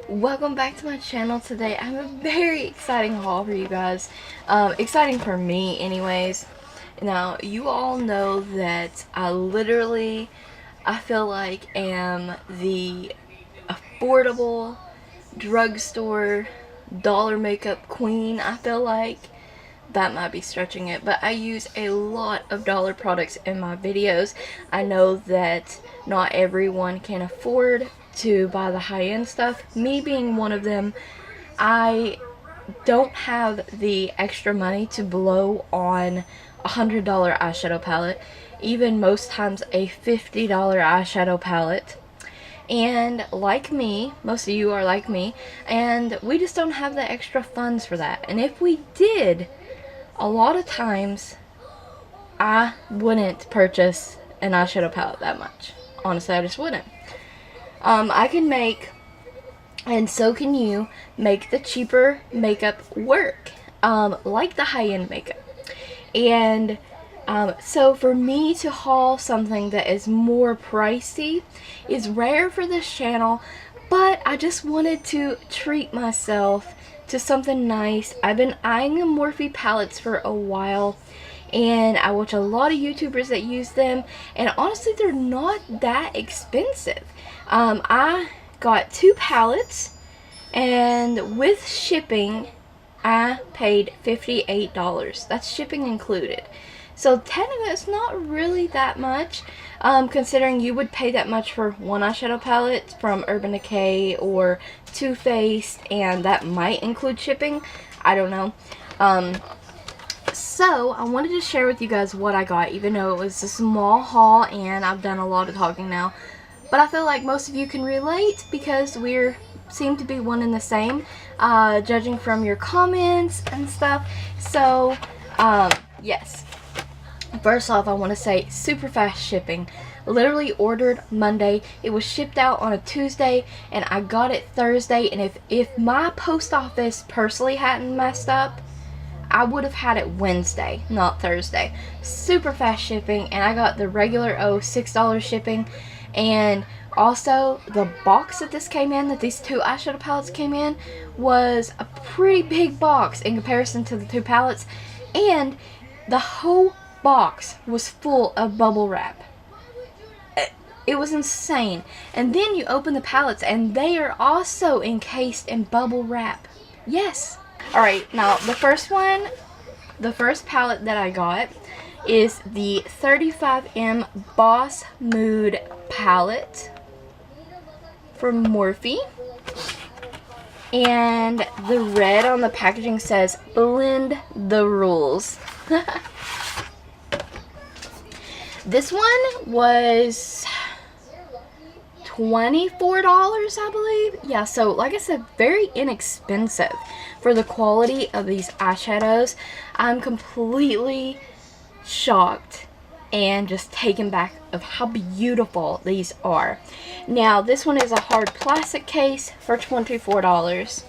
Welcome back to my channel. Today I have a very exciting haul for you guys. Exciting for me anyways. Now you all know that I feel like am the affordable drugstore dollar makeup queen. I feel like that might be stretching it, but I use a lot of dollar products in my videos. I know that not everyone can afford to buy the high-end stuff, me being one of them. I don't have the extra money to blow on $100 eyeshadow palette, even most times a $50 eyeshadow palette. And like me, most of you are like me, and we just don't have the extra funds for that. And if we did, a lot of times I wouldn't purchase an eyeshadow palette that much. Honestly, I just wouldn't. I can make, and so can you, make the cheaper makeup work, like the high-end makeup. And so for me to haul something that is more pricey is rare for this channel, but I just wanted to treat myself to something nice. I've been eyeing the Morphe palettes for a while, and I watch a lot of YouTubers that use them, and honestly they're not that expensive. I got 2 palettes, and with shipping I paid $58. That's shipping included. So technically it's not really that much, considering you would pay that much for one eyeshadow palette from Urban Decay or Too Faced, and that might include shipping. I don't know. So I wanted to share with you guys what I got, even though it was a small haul and I've done a lot of talking now. But I feel like most of you can relate because we seem to be one and the same, judging from your comments and stuff. So yes. First off, I want to say super fast shipping. Literally ordered Monday. It was shipped out on a Tuesday and I got it Thursday, and if my post office personally hadn't messed up, I would have had it Wednesday, not Thursday. Super fast shipping, and I got the regular $6 shipping. And also the box that this came in, that these 2 eyeshadow palettes came in, was a pretty big box in comparison to the 2 palettes, and the whole box was full of bubble wrap. It was insane. And then you open the palettes and they are also encased in bubble wrap. Yes. Alright, now the first palette that I got is the 35M Boss Mood palette from Morphe. And the red on the packaging says, "Blend the rules." This one was $24, I believe. Yeah, so like I said, very inexpensive for the quality of these eyeshadows. I'm completely shocked and just taken back of how beautiful these are. Now, this one is a hard plastic case for $24.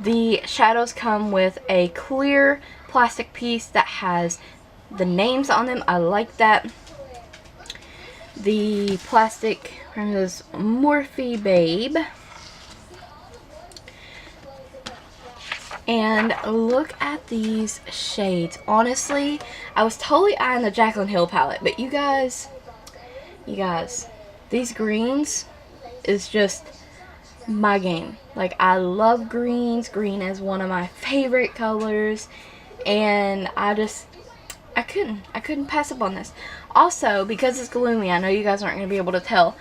The shadows come with a clear plastic piece that has the names on them. I like that. The plastic is Morphe Babe. And look at these shades. Honestly, I was totally eyeing the Jaclyn Hill palette, but you guys, these greens is just my game. Like, I love greens. Green is one of my favorite colors, and I couldn't pass up on this. Also, because it's gloomy, I know you guys aren't going to be able to tell,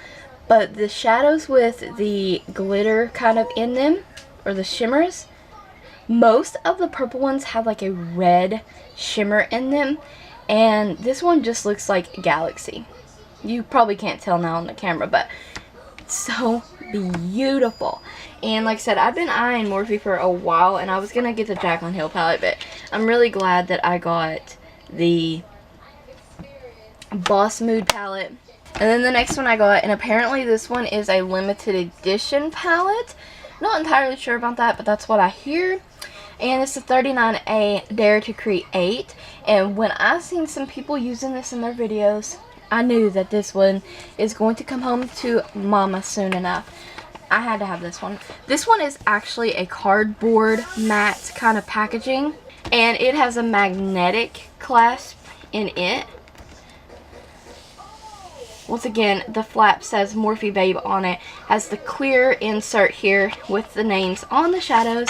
but the shadows with the glitter kind of in them, or the shimmers, most of the purple ones have like a red shimmer in them, and this one just looks like Galaxy. You probably can't tell now on the camera, but it's so beautiful. And like I said, I've been eyeing Morphe for a while, and I was going to get the Jaclyn Hill palette, but I'm really glad that I got the Boss Mood palette. And then the next one I got, and apparently this one is a limited edition palette. Not entirely sure about that, but that's what I hear. And it's a 39A Dare to Create. And when I've seen some people using this in their videos, I knew that this one is going to come home to mama soon enough. I had to have this one. This one is actually a cardboard matte kind of packaging, and it has a magnetic clasp in it. Once again, the flap says Morphe Babe on it. Has the clear insert here with the names on the shadows.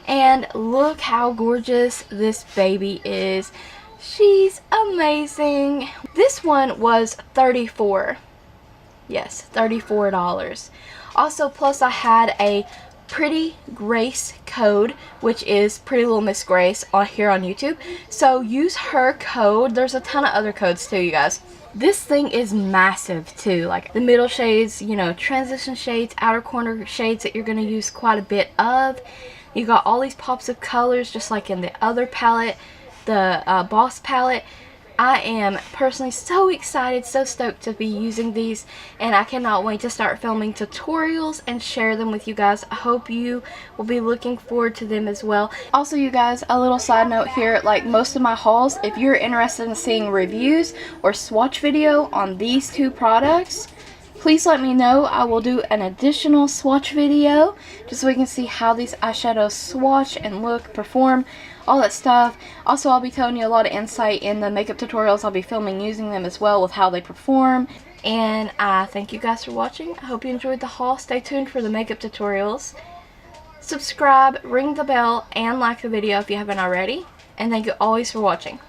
And look how gorgeous this baby is. She's amazing. This one was $34. Yes, $34. Also, plus I had a Pretty Grace code, which is Pretty Little Miss Grace on here on YouTube. So use her code. There's a ton of other codes too, you guys. This thing is massive too, like the middle shades, you know, transition shades, outer corner shades that you're going to use quite a bit of. You got all these pops of colors just like in the other palette, the Boss palette. I am personally so excited, so stoked to be using these, and I cannot wait to start filming tutorials and share them with you guys. I hope you will be looking forward to them as well. Also, you guys, a little side note here, like most of my hauls, if you're interested in seeing reviews or swatch video on these two products, please let me know. I will do an additional swatch video just so we can see how these eyeshadows swatch and look, perform, all that stuff. Also, I'll be telling you a lot of insight in the makeup tutorials I'll be filming using them as well with how they perform. And I thank you guys for watching. I hope you enjoyed the haul. Stay tuned for the makeup tutorials. Subscribe, ring the bell, and like the video if you haven't already. And thank you always for watching.